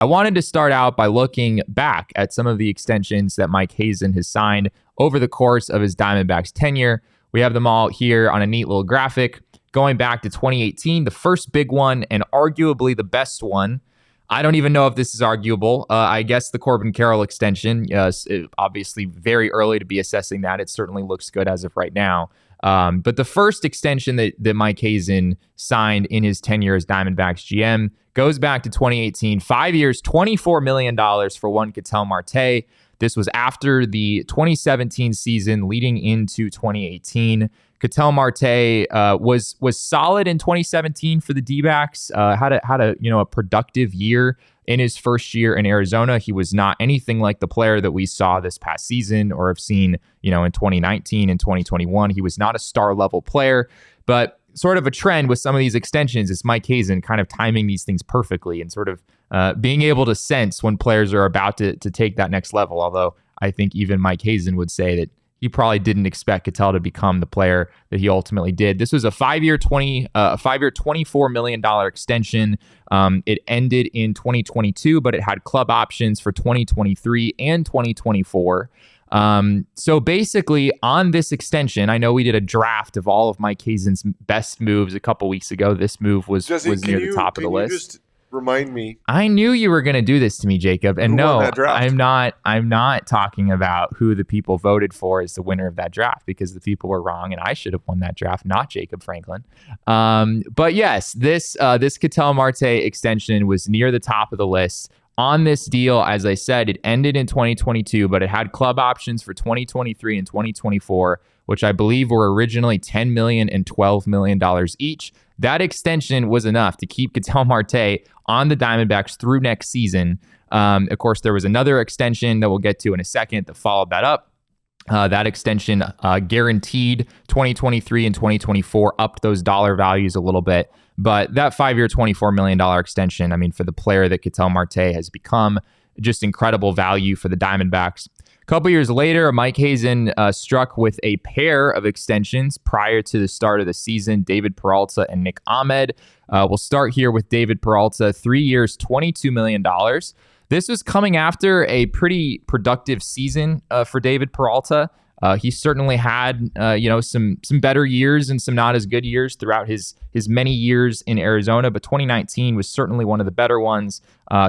I wanted to start out by looking back at some of the extensions that Mike Hazen has signed over the course of his Diamondbacks tenure. We have them all here on a neat little graphic. Going back to 2018, the first big one and arguably the best one. I don't even know if this is arguable. I guess the Corbin Carroll extension, obviously very early to be assessing that. It certainly looks good as of right now. But the first extension that Mike Hazen signed in his tenure as Diamondbacks GM goes back to 2018, 5 years, $24 million for one Ketel Marte. This was after the 2017 season leading into 2018. Ketel Marte was solid in 2017 for the D-backs. Had a productive year in his first year in Arizona. He was not anything like the player that we saw this past season or have seen, in 2019 and 2021. He was not a star level player, but sort of a trend with some of these extensions is Mike Hazen kind of timing these things perfectly and sort of being able to sense when players are about to take that next level. Although I think even Mike Hazen would say that he probably didn't expect Ketel to become the player that he ultimately did. This was a 5-year, $24 million extension. It ended in 2022, but it had club options for 2023 and 2024. So basically, on this extension, I know we did a draft of all of Mike Hazen's best moves a couple weeks ago. This move was near the top of the list. Just remind me. I knew you were going to do this to me, Jacob. And no, I'm not talking about who the people voted for as the winner of that draft, because the people were wrong and I should have won that draft, not Jacob Franklin. But yes, this Ketel Marte extension was near the top of the list. On this deal, as I said, it ended in 2022, but it had club options for 2023 and 2024, which I believe were originally $10 million and $12 million each. That extension was enough to keep Ketel Marte on the Diamondbacks through next season. Of course, there was another extension that we'll get to in a second that followed that up. That extension guaranteed 2023 and 2024, upped those dollar values a little bit. But that 5-year, $24 million extension, I mean, for the player that Ketel Marte has become, just incredible value for the Diamondbacks. A couple years later, Mike Hazen struck with a pair of extensions prior to the start of the season, David Peralta and Nick Ahmed. We'll start here with David Peralta, 3 years, $22 million. This was coming after a pretty productive season for David Peralta. He certainly had, some better years and some not as good years throughout his many years in Arizona. But 2019 was certainly one of the better ones.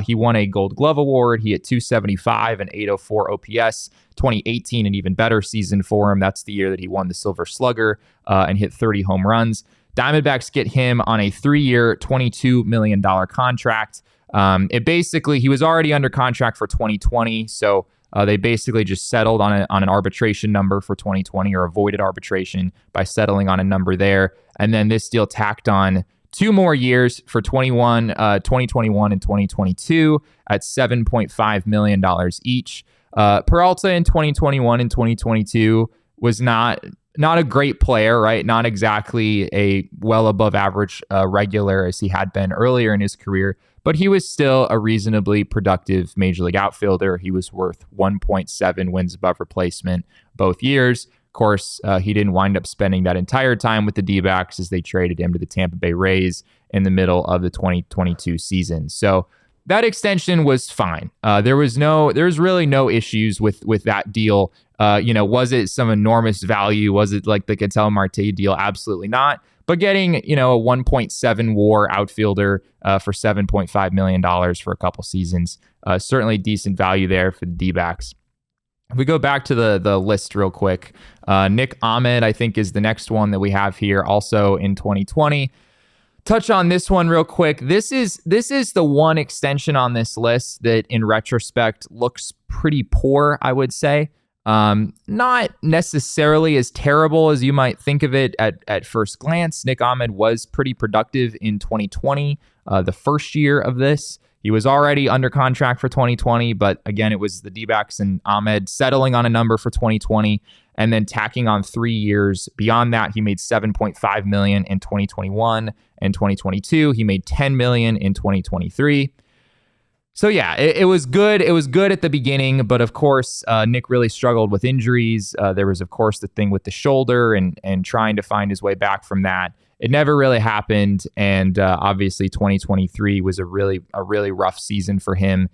He won a Gold Glove Award. He hit 275 and 804 OPS. 2018, an even better season for him. That's the year that he won the Silver Slugger and hit 30 home runs. Diamondbacks get him on a 3-year, $22 million contract. He was already under contract for 2020, so they basically just settled on an arbitration number for 2020, or avoided arbitration by settling on a number there. And then this deal tacked on 2 more years for 2021 and 2022 at $7.5 million each. Peralta in 2021 and 2022 was not a great player, right? Not exactly a well above average regular as he had been earlier in his career, but he was still a reasonably productive major league outfielder. He was worth 1.7 wins above replacement both years. Of course, he didn't wind up spending that entire time with the D-backs as they traded him to the Tampa Bay Rays in the middle of the 2022 season. So that extension was fine. There was really no issues with that deal. Was it some enormous value? Was it like the Ketel Marte deal? Absolutely not. But getting, a 1.7 WAR outfielder for $7.5 million for a couple seasons, certainly decent value there for the D-backs. If we go back to the list real quick, Nick Ahmed, I think, is the next one that we have here, also in 2020. Touch on this one real quick. This is the one extension on this list that, in retrospect, looks pretty poor, I would say. Not necessarily as terrible as you might think of it at first glance. Nick Ahmed was pretty productive in 2020, the first year of this. He was already under contract for 2020, but again, it was the D-backs and Ahmed settling on a number for 2020 and then tacking on 3 years. Beyond that, he made $7.5 million in 2021 and 2022. He made $10 million in 2023. So yeah, it was good. It was good at the beginning, but of course, Nick really struggled with injuries. There was, of course, the thing with the shoulder and trying to find his way back from that. it never really happened. And obviously 2023 was a really rough season for him.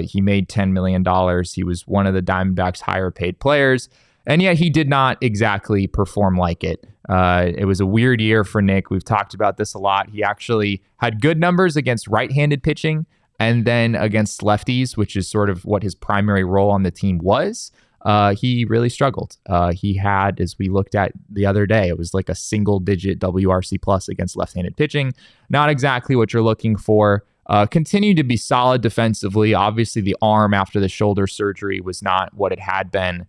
He made $10 million. He was one of the Diamondbacks' higher paid players. And yet he did not exactly perform like it. It was a weird year for Nick. We've talked about this a lot. He actually had good numbers against right-handed pitching and then against lefties, which is sort of what his primary role on the team was. He really struggled. He had, as we looked at the other day, it was like a single-digit WRC plus against left-handed pitching. Not exactly what you're looking for. Continued to be solid defensively. Obviously, the arm after the shoulder surgery was not what it had been.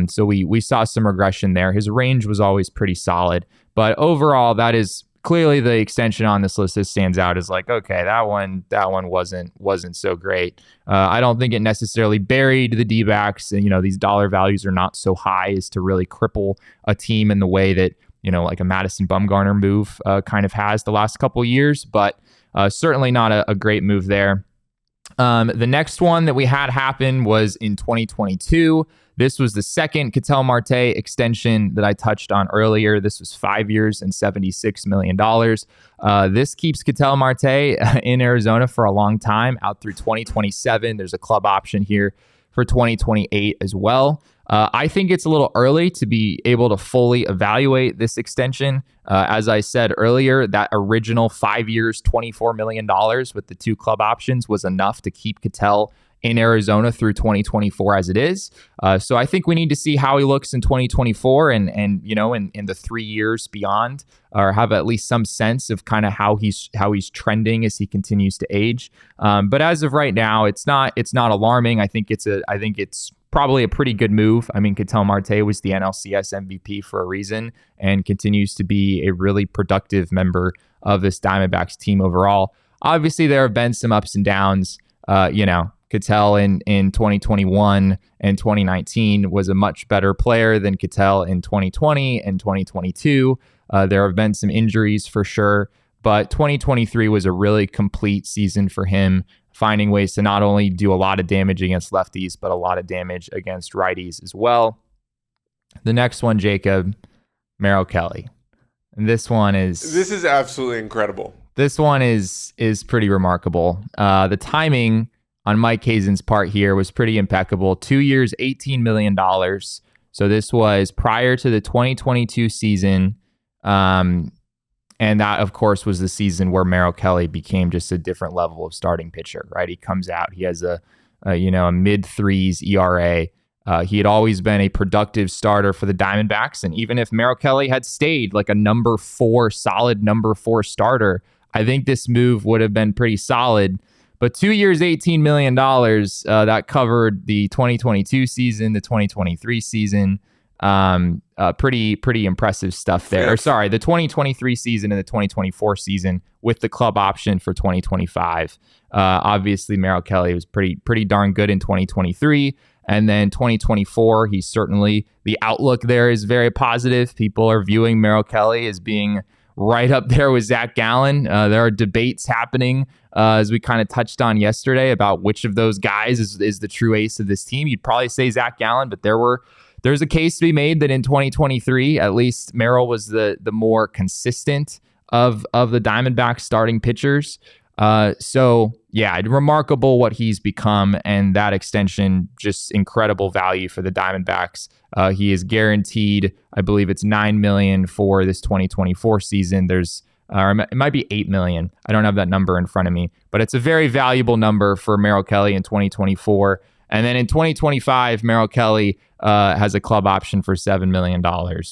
So we saw some regression there. His range was always pretty solid, but overall, that is clearly the extension on this list that stands out is like, okay, that one wasn't so great. I don't think it necessarily buried the D-backs, and these dollar values are not so high as to really cripple a team in the way that like a Madison Bumgarner move kind of has the last couple of years, but certainly not a great move there. The next one that we had happen was in 2022. This was the second Ketel Marte extension that I touched on earlier. This was 5 years and $76 million. This keeps Ketel Marte in Arizona for a long time, out through 2027. There's a club option here for 2028 as well. I think it's a little early to be able to fully evaluate this extension. As I said earlier, that original 5 years, $24 million with the two club options was enough to keep Ketel in Arizona through 2024 as it is. So I think we need to see how he looks in 2024 and in the 3 years beyond, or have at least some sense of kind of how he's trending as he continues to age. But as of right now, it's not alarming. I think it's probably a pretty good move. I mean, Ketel Marte was the NLCS MVP for a reason and continues to be a really productive member of this Diamondbacks team overall. Obviously, there have been some ups and downs. Ketel in 2021 and 2019 was a much better player than Ketel in 2020 and 2022. There have been some injuries for sure, but 2023 was a really complete season for him, finding ways to not only do a lot of damage against lefties, but a lot of damage against righties as well. The next one, Jacob, Merrill Kelly. And this is absolutely incredible. This one is pretty remarkable. The timing on Mike Hazen's part here was pretty impeccable. 2 years, $18 million. So this was prior to the 2022 season. And that, of course, was the season where Merrill Kelly became just a different level of starting pitcher, right? He comes out, he has a mid-threes ERA. He had always been a productive starter for the Diamondbacks. And even if Merrill Kelly had stayed like a solid number four starter, I think this move would have been pretty solid. But 2 years, $18 million, that covered the 2022 season, the 2023 season. Pretty impressive stuff there. Or sorry, the 2023 season and the 2024 season with the club option for 2025. Obviously, Merrill Kelly was pretty darn good in 2023. And then 2024, the outlook there is very positive. People are viewing Merrill Kelly as being right up there with Zach Gallen. There are debates happening, as we kind of touched on yesterday, about which of those guys is the true ace of this team. You'd probably say Zach Gallen, but there's a case to be made that in 2023, at least Merrill was the more consistent of the Diamondbacks starting pitchers. So yeah, remarkable what he's become, and that extension, just incredible value for the Diamondbacks. He is guaranteed, I believe it's $9 million for this 2024 season. It might be $8 million. I don't have that number in front of me, but it's a very valuable number for Merrill Kelly in 2024. And then in 2025, Merrill Kelly has a club option for $7 million,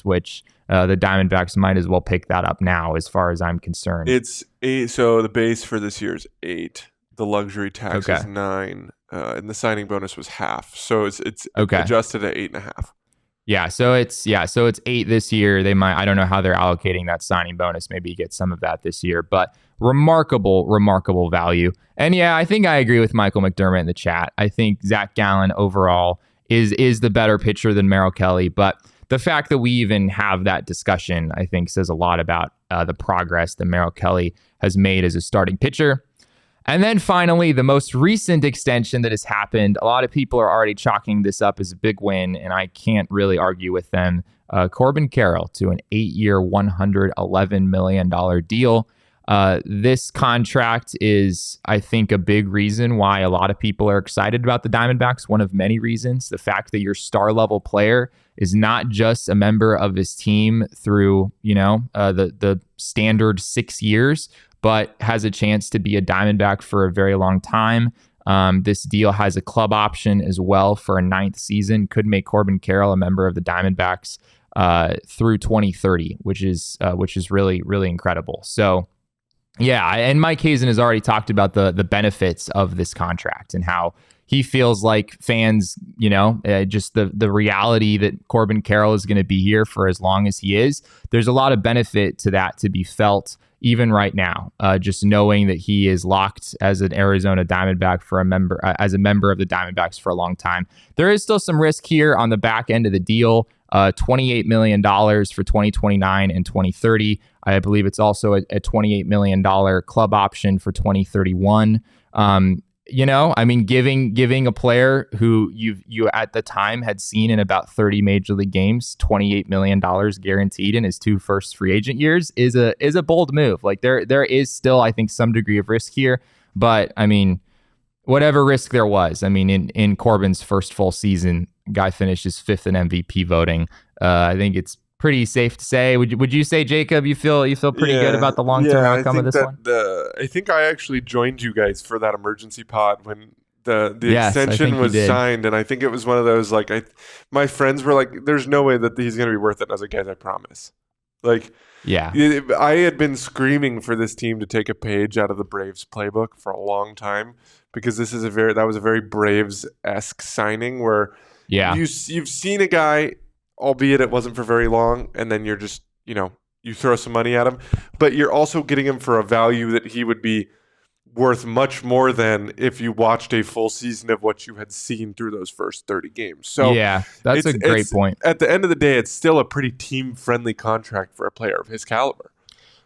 which the Diamondbacks might as well pick that up now, as far as I'm concerned. It's 8. So the base for this year is 8. The luxury tax is 9, and the signing bonus was half. So it's adjusted at 8.5. Yeah, so it's 8 this year. I don't know how they're allocating that signing bonus. Maybe you get some of that this year, but remarkable value. And yeah, I think I agree with Michael McDermott in the chat. I think Zach Gallen overall is the better pitcher than Merrill Kelly, but the fact that we even have that discussion, I think, says a lot about the progress that Merrill Kelly has made as a starting pitcher. And then finally, the most recent extension that has happened, a lot of people are already chalking this up as a big win, and I can't really argue with them. Corbin Carroll to an 8-year, $111 million deal. This contract is, I think, a big reason why a lot of people are excited about the Diamondbacks. One of many reasons, the fact that your star level player is not just a member of his team through, the standard 6 years, but has a chance to be a Diamondback for a very long time. This deal has a club option as well for a 9th season. Could make Corbin Carroll a member of the Diamondbacks through 2030, which is really, really incredible. So, yeah, and Mike Hazen has already talked about the benefits of this contract and how he feels like fans, just the reality that Corbin Carroll is going to be here for as long as he is. There's a lot of benefit to that to be felt even right now, just knowing that he is locked as an Arizona Diamondback as a member of the Diamondbacks for a long time. There is still some risk here on the back end of the deal. $28 million for 2029 and 2030. I believe it's also a $28 million club option for 2031. Giving a player who you at the time had seen in about 30 major league games, $28 million guaranteed in his 2 first free agent years is a bold move. Like there is still, I think, some degree of risk here, but I mean, whatever risk there was, I mean, in Corbin's first full season, guy finishes 5th in MVP voting. I think it's pretty safe to say. Would you say, Jacob, you feel pretty good about the long-term outcome of this one? I think I actually joined you guys for that emergency pod when the extension was signed, and I think it was one of those my friends were like, "There's no way that he's going to be worth it." And I was like, "Guys, I promise." I had been screaming for this team to take a page out of the Braves playbook for a long time because that was a very Braves-esque signing where you've seen a guy, albeit it wasn't for very long, and then you're just, you throw some money at him, but you're also getting him for a value that he would be worth much more than if you watched a full season of what you had seen through those first 30 games. So yeah, that's a great point. At the end of the day, it's still a pretty team-friendly contract for a player of his caliber.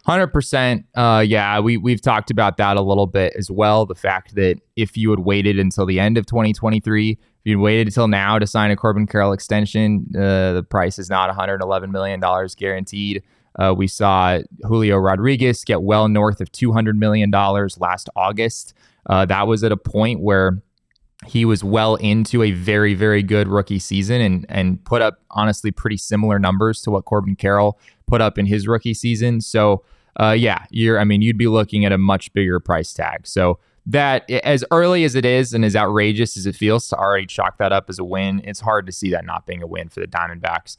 100%. We've talked about that a little bit as well. The fact that if you had waited until the end of 2023, if you'd waited until now to sign a Corbin Carroll extension, the price is not $111 million guaranteed. We saw Julio Rodriguez get well north of $200 million last August. That was at a point where he was well into a very, very good rookie season and put up, honestly, pretty similar numbers to what Corbin Carroll put up in his rookie season. So, you'd be looking at a much bigger price tag. So that, as early as it is and as outrageous as it feels to already chalk that up as a win, it's hard to see that not being a win for the Diamondbacks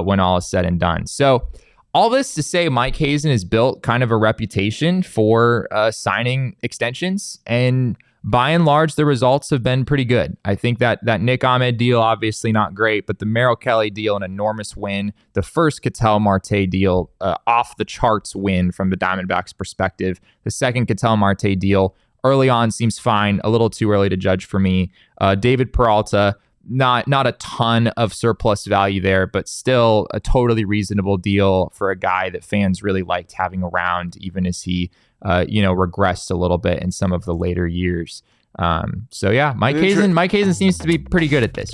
when all is said and done. So all this to say, Mike Hazen has built kind of a reputation for signing extensions, and by and large, the results have been pretty good. I think that Nick Ahmed deal, obviously not great, but the Merrill Kelly deal, an enormous win. The first Ketel Marte deal, off the charts win from the Diamondbacks' perspective. The second Ketel Marte deal, early on seems fine, a little too early to judge for me. David Peralta, not a ton of surplus value there, but still a totally reasonable deal for a guy that fans really liked having around, even as he regressed a little bit in some of the later years. Mike Hazen seems to be pretty good at this.